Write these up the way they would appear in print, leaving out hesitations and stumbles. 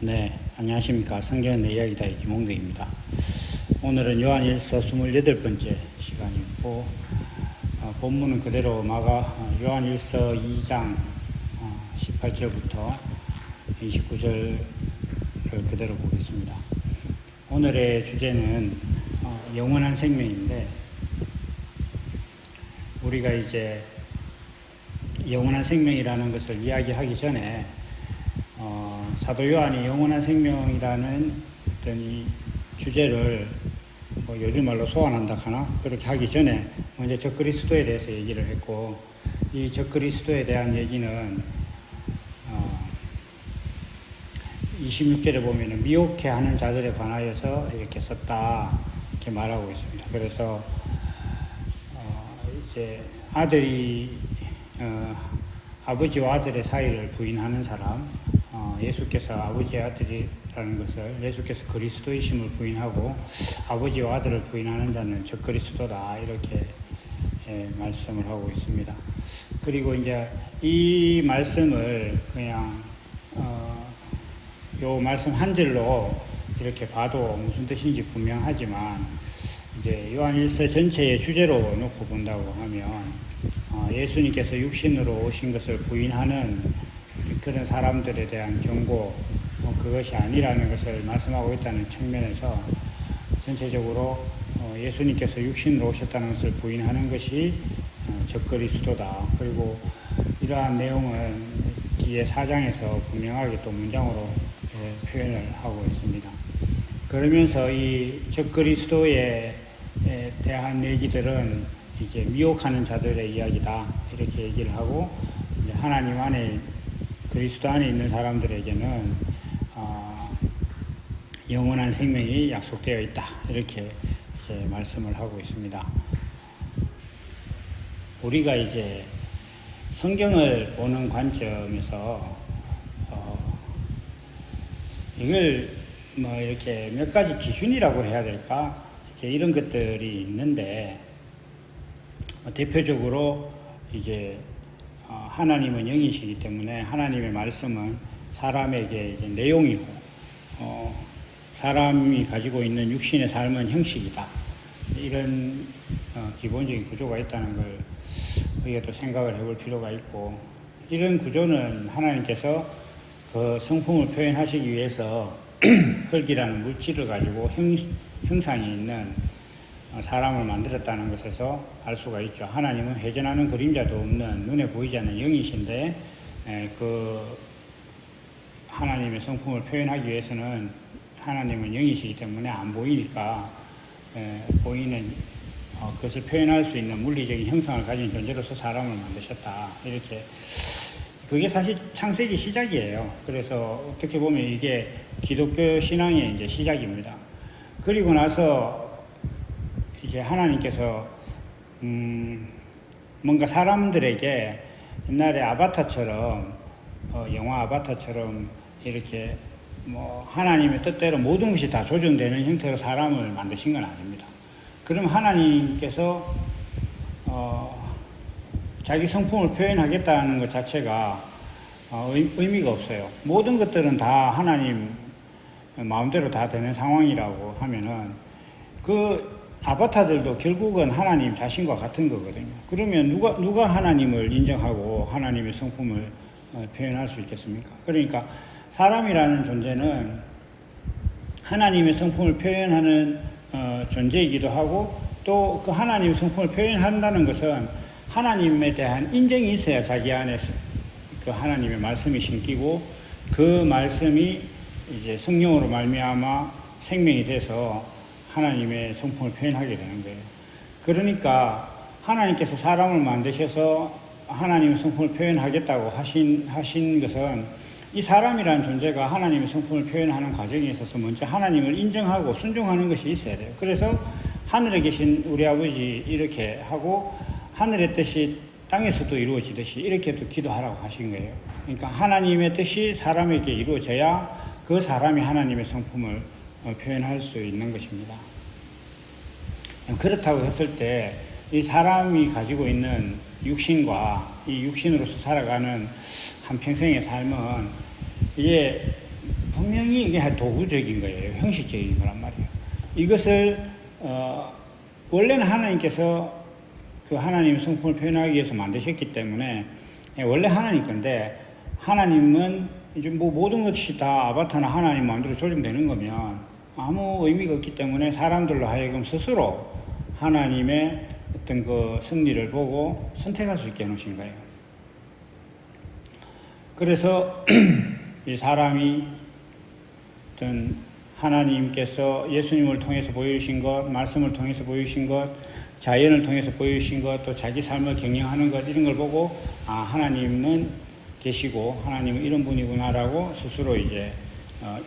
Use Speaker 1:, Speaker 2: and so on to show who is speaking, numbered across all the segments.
Speaker 1: 네, 안녕하십니까. 성경의 내 이야기다의 김홍대입니다. 오늘은 요한일서 28번째 시간이고, 본문은 그대로 요한일서 2장 18절부터 29절을 그대로 보겠습니다. 오늘의 주제는 영원한 생명인데, 우리가 이제 영원한 생명이라는 것을 이야기하기 전에 사도 요한이 영원한 생명이라는 어떤 이 주제를 요즘 말로 소환한다 하나 그렇게 하기 전에 먼저 적그리스도에 대해서 얘기를 했고, 이 적그리스도에 대한 얘기는 26절에 보면은 미혹해하는 자들에 관하여서 이렇게 썼다 이렇게 말하고 있습니다. 그래서 이제 아버지와 아들의 사이를 부인하는 사람, 예수께서 아버지의 아들이라는 것을, 예수께서 그리스도이심을 부인하고 아버지와 아들을 부인하는 자는 적그리스도다 이렇게 말씀을 하고 있습니다. 그리고 이제 이 말씀을 그냥 요 말씀 한 절로 이렇게 봐도 무슨 뜻인지 분명하지만, 이제 요한일서 전체의 주제로 놓고 본다고 하면 예수님께서 육신으로 오신 것을 부인하는 그런 사람들에 대한 경고, 그것이 아니라는 것을 말씀하고 있다는 측면에서 전체적으로 예수님께서 육신으로 오셨다는 것을 부인하는 것이 적그리스도다. 그리고 이러한 내용은 뒤에 4장에서 분명하게 또 문장으로 표현을 하고 있습니다. 그러면서 이 적그리스도에 대한 얘기들은 이제 미혹하는 자들의 이야기다 이렇게 얘기를 하고, 이제 하나님 안에, 그리스도 안에 있는 사람들에게는 영원한 생명이 약속되어 있다 이렇게 이제 말씀을 하고 있습니다. 우리가 이제 성경을 보는 관점에서 이걸 이렇게 몇 가지 기준이라고 해야 될까, 이제 이런 것들이 있는데, 대표적으로 이제 하나님은 영이시기 때문에 하나님의 말씀은 사람에게 이제 내용이고, 사람이 가지고 있는 육신의 삶은 형식이다. 이런 기본적인 구조가 있다는 걸 우리가 또 생각을 해볼 필요가 있고, 이런 구조는 하나님께서 그 성품을 표현하시기 위해서 흙이라는 물질을 가지고 형상이 있는 사람을 만들었다는 것에서 알 수가 있죠. 하나님은 회전하는 그림자도 없는, 눈에 보이지 않는 영이신데, 그 하나님의 성품을 표현하기 위해서는 하나님은 영이시기 때문에 안 보이니까 보이는 그것을 표현할 수 있는 물리적인 형상을 가진 존재로서 사람을 만드셨다 이렇게. 그게 사실 창세기 시작이에요. 그래서 어떻게 보면 이게 기독교 신앙의 이제 시작입니다. 그리고 나서 이제 하나님께서 뭔가 사람들에게 옛날에 아바타처럼, 영화 아바타처럼 이렇게 하나님의 뜻대로 모든 것이 다 조정되는 형태로 사람을 만드신 건 아닙니다. 그럼 하나님께서 자기 성품을 표현하겠다는 것 자체가 의미가 없어요. 모든 것들은 다 하나님 마음대로 다 되는 상황이라고 하면은 그 아바타들도 결국은 하나님 자신과 같은 거거든요. 그러면 누가 하나님을 인정하고 하나님의 성품을 표현할 수 있겠습니까? 그러니까 사람이라는 존재는 하나님의 성품을 표현하는 존재이기도 하고, 또 그 하나님의 성품을 표현한다는 것은 하나님에 대한 인정이 있어야 자기 안에 그 하나님의 말씀이 심기고, 그 말씀이 이제 성령으로 말미암아 생명이 돼서 하나님의 성품을 표현하게 되는 거예요. 그러니까 하나님께서 사람을 만드셔서 하나님의 성품을 표현하겠다고 하신 것은, 이 사람이라는 존재가 하나님의 성품을 표현하는 과정에 있어서 먼저 하나님을 인정하고 순종하는 것이 있어야 돼요. 그래서 하늘에 계신 우리 아버지 이렇게 하고, 하늘의 뜻이 땅에서도 이루어지듯이 이렇게 또 기도하라고 하신 거예요. 그러니까 하나님의 뜻이 사람에게 이루어져야 그 사람이 하나님의 성품을 표현할 수 있는 것입니다. 그렇다고 했을 때 이 사람이 가지고 있는 육신과 이 육신으로서 살아가는 한평생의 삶은 이게 분명히 이게 도구적인 거예요. 형식적인 거란 말이에요. 이것을 원래는 하나님께서 그 하나님의 성품을 표현하기 위해서 만드셨기 때문에 원래 하나님 건데, 하나님은 이제 뭐 모든 것이 다 아바타나 하나님 마음대로 조정되는 거면 아무 의미가 없기 때문에 사람들로 하여금 스스로 하나님의 어떤 그 승리를 보고 선택할 수 있게 해놓으신 거예요. 그래서 이 사람이 어떤 하나님께서 예수님을 통해서 보여주신 것, 말씀을 통해서 보여주신 것, 자연을 통해서 보여주신 것, 또 자기 삶을 경영하는 것, 이런 걸 보고 하나님은 계시고 하나님은 이런 분이구나라고 스스로 이제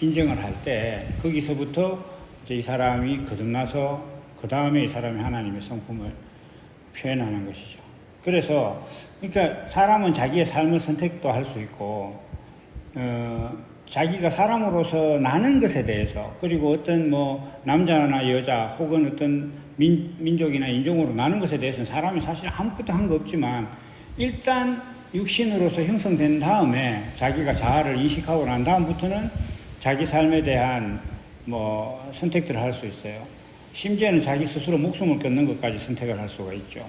Speaker 1: 인정을 할 때, 거기서부터 이제 이 사람이 거듭나서 그 다음에 이 사람이 하나님의 성품을 표현하는 것이죠. 그래서 그러니까 사람은 자기의 삶을 선택도 할 수 있고, 자기가 사람으로서 나는 것에 대해서, 그리고 어떤 뭐 남자나 여자 혹은 어떤 민족이나 인종으로 나는 것에 대해서는 사람이 사실 아무것도 한 거 없지만, 일단 육신으로서 형성된 다음에 자기가 자아를 인식하고 난 다음부터는 자기 삶에 대한 뭐 선택들을 할 수 있어요. 심지어는 자기 스스로 목숨을 끊는 것까지 선택을 할 수가 있죠.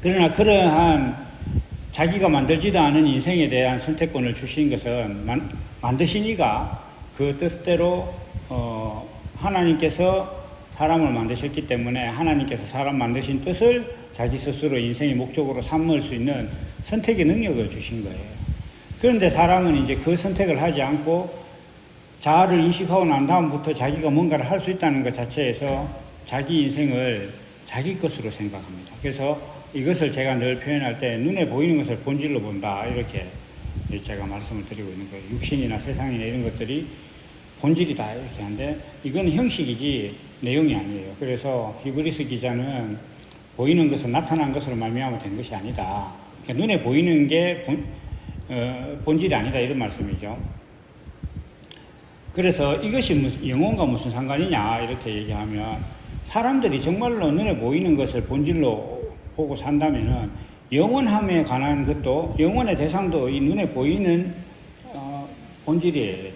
Speaker 1: 그러나 그러한 자기가 만들지도 않은 인생에 대한 선택권을 주신 것은 만드신 이가 그 뜻대로 하나님께서 사람을 만드셨기 때문에 하나님께서 사람 만드신 뜻을 자기 스스로 인생의 목적으로 삼을 수 있는 선택의 능력을 주신 거예요. 그런데 사람은 이제 그 선택을 하지 않고 자아를 인식하고 난 다음부터 자기가 뭔가를 할 수 있다는 것 자체에서 자기 인생을 자기 것으로 생각합니다. 그래서 이것을 제가 늘 표현할 때 눈에 보이는 것을 본질로 본다, 이렇게 제가 말씀을 드리고 있는 거예요. 육신이나 세상이나 이런 것들이 본질이다, 이렇게 하는데 이건 형식이지 내용이 아니에요. 그래서 히브리서 기자는 보이는 것은 나타난 것으로 말미암아 된 것이 아니다. 그러니까 눈에 보이는 게 본질이 아니다, 이런 말씀이죠. 그래서 이것이 영혼과 무슨 상관이냐 이렇게 얘기하면, 사람들이 정말로 눈에 보이는 것을 본질로 보고 산다면은 영원함에 관한 것도, 영원의 대상도 이 눈에 보이는 본질이에요.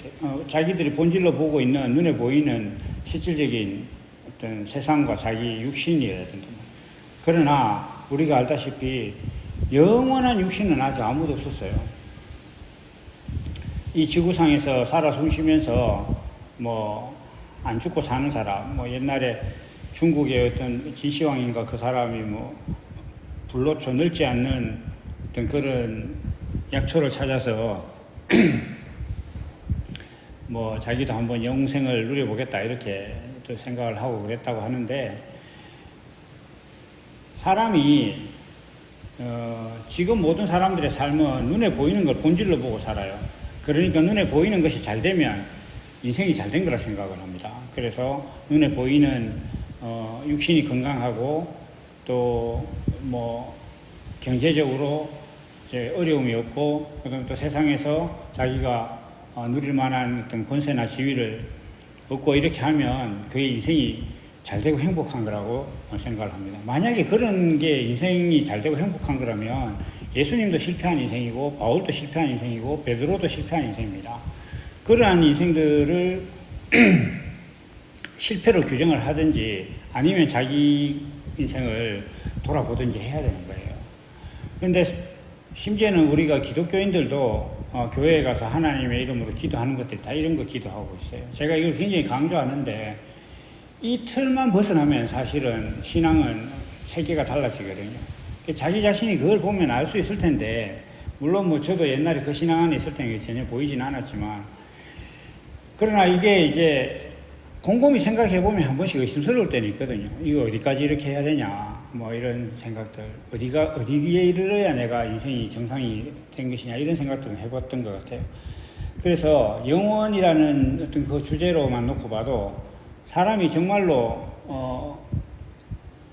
Speaker 1: 자기들이 본질로 보고 있는 눈에 보이는 실질적인 어떤 세상과 자기 육신이어야 된다. 그러나 우리가 알다시피 영원한 육신은 아직 아무도 없었어요. 이 지구상에서 살아 숨쉬면서 뭐 안 죽고 사는 사람, 뭐 옛날에 중국의 어떤 진시황인가 그 사람이 뭐 불로초 늙지 않는 어떤 그런 약초를 찾아서 뭐 자기도 한번 영생을 누려보겠다 이렇게 또 생각을 하고 그랬다고 하는데, 사람이 지금 모든 사람들의 삶은 눈에 보이는 걸 본질로 보고 살아요. 그러니까 눈에 보이는 것이 잘 되면 인생이 잘 된 거라 생각을 합니다. 그래서 눈에 보이는 육신이 건강하고 또 뭐 경제적으로 이제 어려움이 없고, 그다음 또 세상에서 자기가 누릴 만한 어떤 권세나 지위를 얻고 이렇게 하면 그게 인생이 잘 되고 행복한 거라고 생각을 합니다. 만약에 그런 게 인생이 잘 되고 행복한 거라면 예수님도 실패한 인생이고 바울도 실패한 인생이고 베드로도 실패한 인생입니다. 그러한 인생들을 실패로 규정을 하든지 아니면 자기 인생을 돌아보든지 해야 되는 거예요. 그런데 심지어는 우리가 기독교인들도 교회에 가서 하나님의 이름으로 기도하는 것들이 다 이런 거 기도하고 있어요. 제가 이걸 굉장히 강조하는데, 이 틀만 벗어나면 사실은 신앙은 세계가 달라지거든요. 자기 자신이 그걸 보면 알 수 있을 텐데, 물론 뭐 저도 옛날에 그 신앙 안에 있을 때는 전혀 보이진 않았지만, 그러나 이게 이제 곰곰이 생각해보면 한 번씩 의심스러울 때는 있거든요. 이거 어디까지 이렇게 해야 되냐, 뭐 이런 생각들, 어디에 이르러야 내가 인생이 정상이 된 것이냐, 이런 생각들은 해봤던 것 같아요. 그래서 영원이라는 어떤 그 주제로만 놓고 봐도 사람이 정말로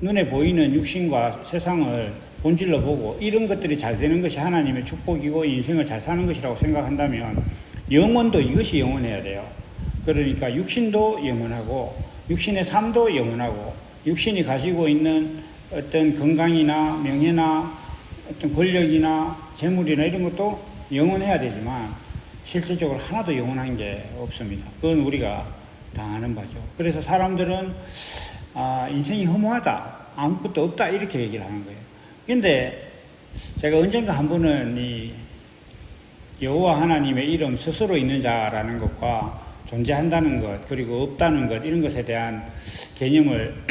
Speaker 1: 눈에 보이는 육신과 세상을 본질로 보고 이런 것들이 잘 되는 것이 하나님의 축복이고 인생을 잘 사는 것이라고 생각한다면 영혼도 이것이 영원해야 돼요. 그러니까 육신도 영원하고 육신의 삶도 영원하고 육신이 가지고 있는 어떤 건강이나 명예나 어떤 권력이나 재물이나 이런 것도 영원해야 되지만, 실질적으로 하나도 영원한 게 없습니다. 그건 우리가 다 아는 바죠. 그래서 사람들은 인생이 허무하다, 아무것도 없다 이렇게 얘기를 하는 거예요. 근데 제가 언젠가 한 번은 이 여호와 하나님의 이름 스스로 있는 자라는 것과 존재한다는 것, 그리고 없다는 것, 이런 것에 대한 개념을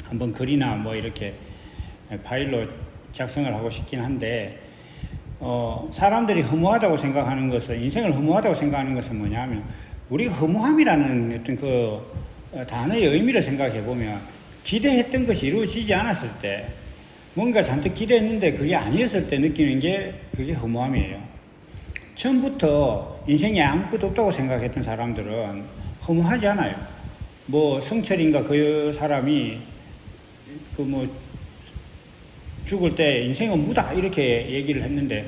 Speaker 1: 한번 글이나 뭐 이렇게 파일로 작성을 하고 싶긴 한데, 사람들이 허무하다고 생각하는 것은, 인생을 허무하다고 생각하는 것은 뭐냐면, 우리가 허무함이라는 어떤 그 단어의 의미를 생각해 보면, 기대했던 것이 이루어지지 않았을 때, 뭔가 잔뜩 기대했는데 그게 아니었을 때 느끼는 게 그게 허무함이에요. 처음부터 인생에 아무것도 없다고 생각했던 사람들은 허무하지 않아요. 뭐 성철인가 그 사람이 그 뭐 죽을 때 인생은 무다 이렇게 얘기를 했는데,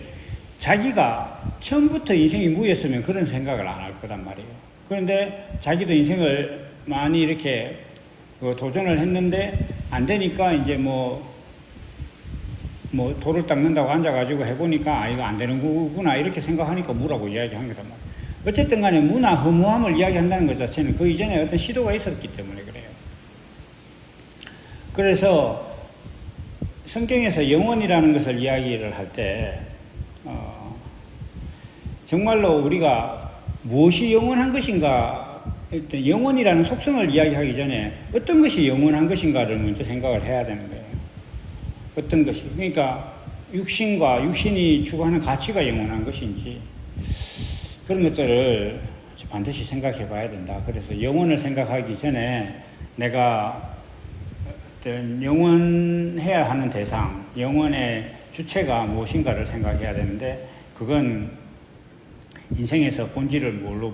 Speaker 1: 자기가 처음부터 인생이 무였으면 그런 생각을 안 할 거란 말이에요. 그런데 자기도 인생을 많이 이렇게 도전을 했는데 안 되니까 이제 뭐 돌을 닦는다고 앉아가지고 해보니까 이거 안 되는 거구나 이렇게 생각하니까 무라고 이야기한 거단 말이에요. 어쨌든 간에 무나 허무함을 이야기한다는 것 자체는 그 이전에 어떤 시도가 있었기 때문에 그래요. 그래서 성경에서 영원이라는 것을 이야기를 할 때 정말로 우리가 무엇이 영원한 것인가, 영원이라는 속성을 이야기하기 전에 어떤 것이 영원한 것인가를 먼저 생각을 해야 되는 거예요. 어떤 것이, 그러니까 육신과 육신이 추구하는 가치가 영원한 것인지, 그런 것들을 반드시 생각해 봐야 된다. 그래서 영원을 생각하기 전에 내가 어떤 영원해야 하는 대상, 영원의 주체가 무엇인가를 생각해야 되는데, 그건 인생에서 본질을 뭘로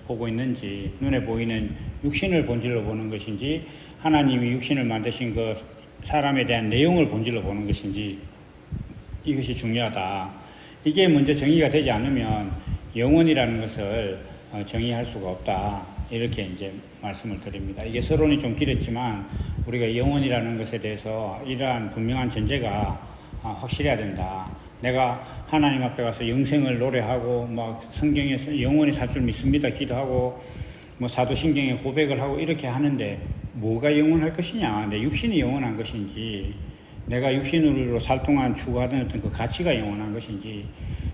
Speaker 1: 보고 있는지, 눈에 보이는 육신을 본질로 보는 것인지, 하나님이 육신을 만드신 그 사람에 대한 내용을 본질로 보는 것인지, 이것이 중요하다. 이게 먼저 정의가 되지 않으면 영원이라는 것을 정의할 수가 없다. 이렇게 이제 말씀을 드립니다. 이게 서론이 좀 길었지만 우리가 영원이라는 것에 대해서 이러한 분명한 전제가 확실해야 된다. 내가 하나님 앞에 가서 영생을 노래하고 막 성경에서 영원히 살 줄 믿습니다 기도하고 뭐 사도신경에 고백을 하고 이렇게 하는데 뭐가 영원할 것이냐, 내 육신이 영원한 것인지, 내가 육신으로 살 동안 추구하던 어떤 그 가치가 영원한 것인지,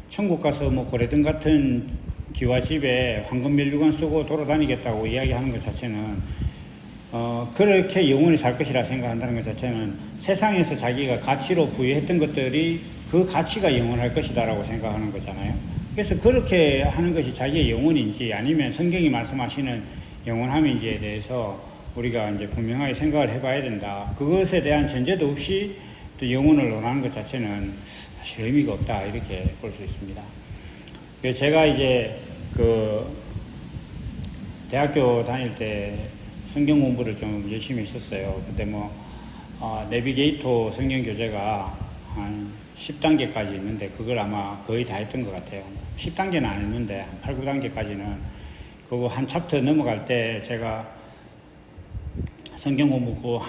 Speaker 1: 천국 가서 뭐 고래등 같은 기와집에 황금면류관 쓰고 돌아다니겠다고 이야기하는 것 자체는 그렇게 영원히 살 것이라 생각한다는 것 자체는 세상에서 자기가 가치로 부여했던 것들이 그 가치가 영원할 것이다라고 생각하는 거잖아요. 그래서 그렇게 하는 것이 자기의 영혼인지 아니면 성경이 말씀하시는 영원함인지에 대해서 우리가 이제 분명하게 생각을 해봐야 된다. 그것에 대한 전제도 없이 또 영혼을 논하는 것 자체는 사실 의미가 없다. 이렇게 볼 수 있습니다. 그래서 제가 이제 그 대학교 다닐 때 성경 공부를 좀 열심히 했었어요. 그때 뭐 내비게이터 성경 교재가 한 10단계까지 있는데 그걸 아마 거의 다 했던 것 같아요. 10단계는 안 했는데 한 8, 9단계까지는 그거 한 챕터 넘어갈 때 제가 성경 공부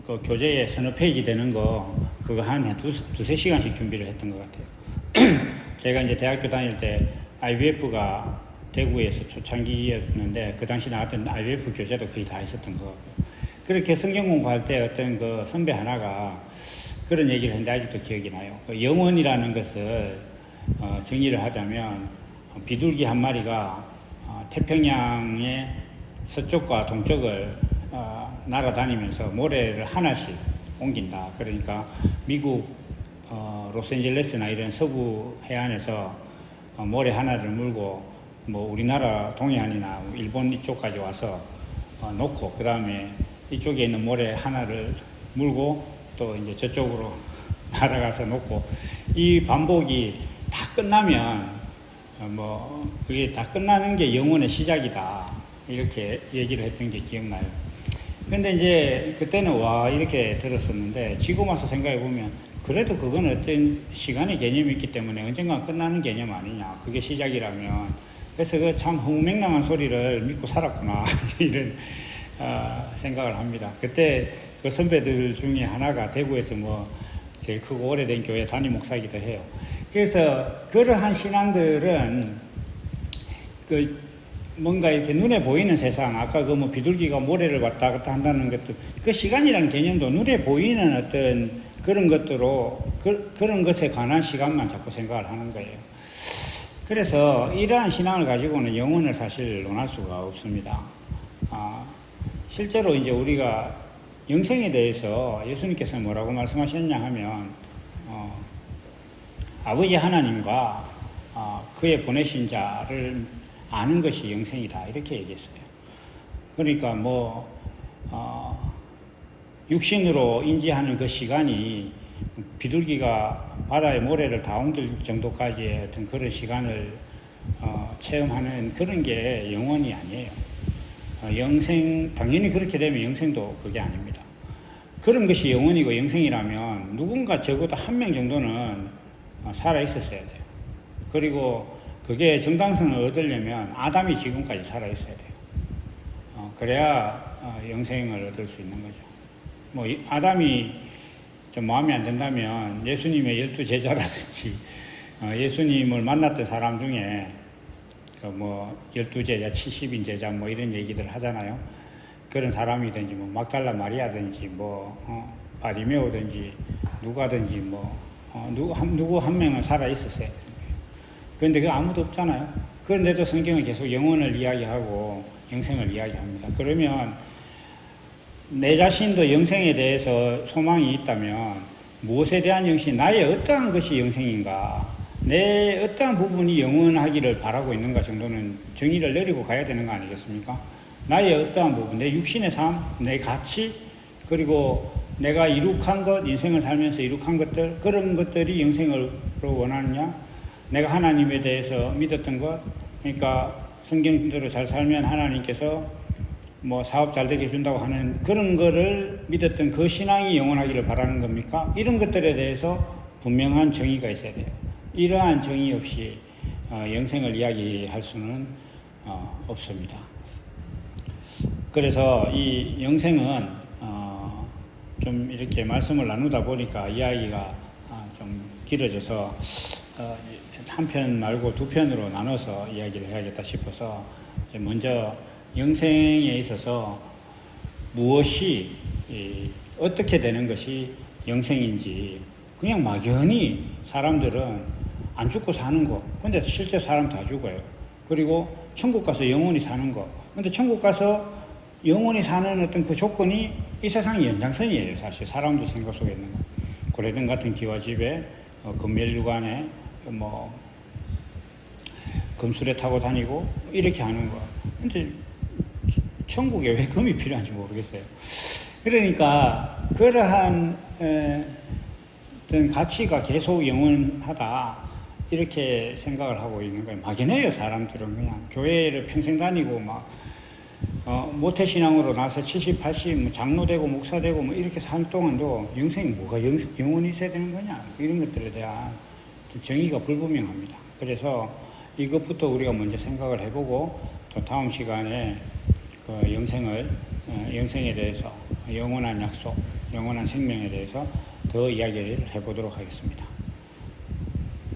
Speaker 1: 그 교재에 서너 페이지 되는 거 그거 한 두세 시간씩 준비를 했던 것 같아요. 제가 이제 대학교 다닐 때 IVF가 대구에서 초창기였는데 그 당시 나왔던 IVF 교재도 거의 다 있었던 것 같고요. 그렇게 성경 공부할 때 어떤 그 선배 하나가 그런 얘기를 했는데 아직도 기억이 나요. 그 영혼이라는 것을 정의를 하자면 비둘기 한 마리가 태평양의 서쪽과 동쪽을 날아다니면서 모래를 하나씩 옮긴다. 그러니까 미국 로스앤젤레스나 이런 서부 해안에서 모래 하나를 물고 뭐 우리나라 동해안이나 일본 이쪽까지 와서 놓고 그 다음에 이쪽에 있는 모래 하나를 물고 또 이제 저쪽으로 날아가서 놓고 이 반복이 다 끝나면 뭐 그게 다 끝나는 게 영혼의 시작이다 이렇게 얘기를 했던 게 기억나요. 근데 이제 그때는 와 이렇게 들었었는데 지금 와서 생각해 보면 그래도 그건 어떤 시간의 개념이 있기 때문에 언젠가 끝나는 개념 아니냐, 그게 시작이라면. 그래서 그 참 허무맹랑한 소리를 믿고 살았구나 이런 생각을 합니다. 그때 그 선배들 중에 하나가 대구에서 뭐 제일 크고 오래된 교회 담임 목사이기도 해요. 그래서 그러한 신앙들은 그 뭔가 이렇게 눈에 보이는 세상, 아까 그 뭐 비둘기가 모래를 왔다 갔다 한다는 것도 그 시간이라는 개념도 눈에 보이는 어떤 그런 것들로 그런 것에 관한 시간만 자꾸 생각을 하는 거예요. 그래서 이러한 신앙을 가지고는 영혼을 사실 논할 수가 없습니다. 실제로 이제 우리가 영생에 대해서 예수님께서 뭐라고 말씀하셨냐 하면 아버지 하나님과 그의 보내신 자를 아는 것이 영생이다 이렇게 얘기했어요. 그러니까 육신으로 인지하는 그 시간이 비둘기가 바다의 모래를 다 옮길 정도까지의 어떤 그런 시간을 체험하는 그런 게 영원이 아니에요. 영생, 당연히 그렇게 되면 영생도 그게 아닙니다. 그런 것이 영원이고 영생이라면 누군가 적어도 한 명 정도는 살아 있었어야 돼요. 그리고 그게 정당성을 얻으려면 아담이 지금까지 살아 있어야 돼요. 그래야 영생을 얻을 수 있는 거죠. 아담이 좀 마음에 안 든다면 예수님의 12제자라든지 예수님을 만났던 사람 중에 12제자, 70인 제자 이런 얘기들 하잖아요. 그런 사람이든지 막달라 마리아든지 바리메오든지 누가든지 누구 한 명은 살아 있었어야 되는 거예요. 그런데 그 아무도 없잖아요. 그런데도 성경은 계속 영혼을 이야기하고 영생을 이야기합니다. 그러면 내 자신도 영생에 대해서 소망이 있다면 무엇에 대한 영생, 나의 어떠한 것이 영생인가, 내 어떠한 부분이 영원하기를 바라고 있는가 정도는 정의를 내리고 가야 되는 거 아니겠습니까? 나의 어떠한 부분, 내 육신의 삶, 내 가치, 그리고 내가 이룩한 것, 인생을 살면서 이룩한 것들, 그런 것들이 영생을 원하느냐, 내가 하나님에 대해서 믿었던 것, 그러니까 성경대로 잘 살면 하나님께서 사업 잘 되게 해준다고 하는 그런 거를 믿었던 그 신앙이 영원하기를 바라는 겁니까? 이런 것들에 대해서 분명한 정의가 있어야 돼요. 이러한 정의 없이 영생을 이야기할 수는 없습니다. 그래서 이 영생은 좀 이렇게 말씀을 나누다 보니까 이야기가 좀 길어져서 한 편 말고 두 편으로 나눠서 이야기를 해야겠다 싶어서 먼저 영생에 있어서 무엇이 어떻게 되는 것이 영생인지, 그냥 막연히 사람들은 안 죽고 사는 거, 근데 실제 사람 다 죽어요. 그리고 천국 가서 영원히 사는 거, 근데 천국 가서 영원히 사는 어떤 그 조건이 이 세상의 연장선이에요. 사실 사람들 생각 속에 있는 거. 고래등 같은 기와집에 금멸류관에 금술에 타고 다니고 이렇게 하는 거. 근데 천국에 왜 금이 필요한지 모르겠어요. 그러니까 그러한 어떤 가치가 계속 영원하다 이렇게 생각을 하고 있는 거예요. 막연해요. 사람들은 그냥 교회를 평생 다니고 모태신앙으로 나서 70, 80 장로 되고 목사 되고 이렇게 살 동안도 영생이 뭐가 영원히 있어야 되는 거냐, 이런 것들에 대한 정의가 불분명합니다. 그래서 이것부터 우리가 먼저 생각을 해보고 또 다음 시간에 그 영생에 대해서, 영원한 약속, 영원한 생명에 대해서 더 이야기를 해보도록 하겠습니다.